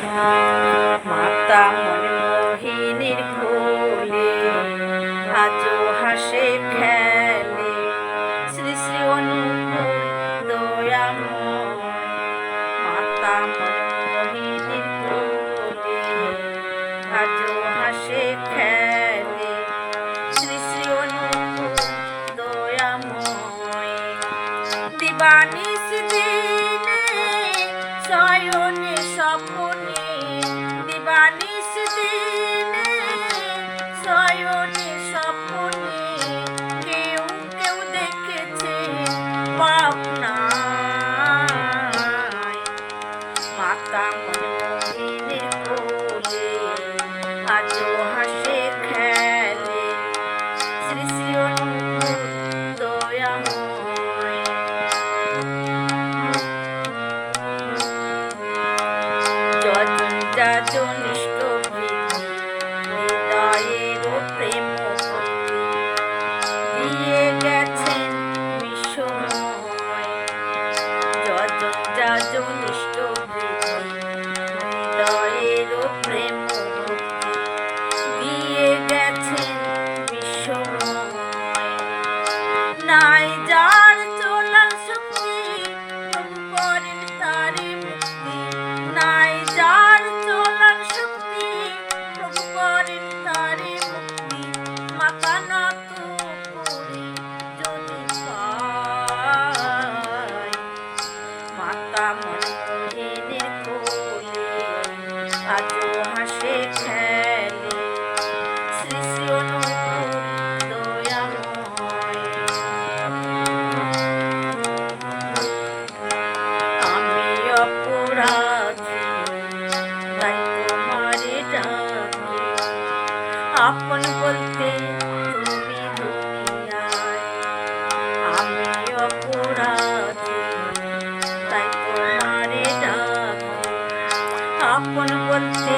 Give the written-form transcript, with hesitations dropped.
মাতা মনমোহিনীর কোলে আজও হাসে খেলে শ্রী শ্রী অনুকূল দয়াময়। মাতা মনমোহিনীর কোলে আজও হাসে খেলে শ্রী শ্রী অনুকূল দয়াময়। দিবানিশ দিনে শয়নে স্বপনে, দিবানিশ দিনে শয়নে স্বপনে কেউ কেউ দেখেছে পাপ নাই। মাতা মনমোহিনীর কোলে আজও হাসে খেলে শ্রী শ্রী অনুকূল দয়াময়। যজন যাজন ইষ্ট প্রীতি হৃদয়েরও প্রেম ভক্তি দিয়ে গেছেন বিশ্বময়। যজন যাজন ইষ্ট প্রীতি হৃদয়েরও প্রেম ভক্তি দিয়ে গেছেন বিশ্বময়। নাই যার চলার শক্তি প্রভু করেন তারে মুক্তি, নাই যার চলার শক্তি প্রভু করেন তারে মুক্তি। মাথা নত করে যদি পায় মাতা মনমোহিনীর কোলে আজও হাসে খেলে শ্রী শ্রী অনুকূল দয়াময়। আমি অপরাধী তাই তোমারে ডাকি, আপন বলতে তুমি দুনিয়ায়। আমি অপরাধী তাই তোমারে ডাকি, আপন বলতে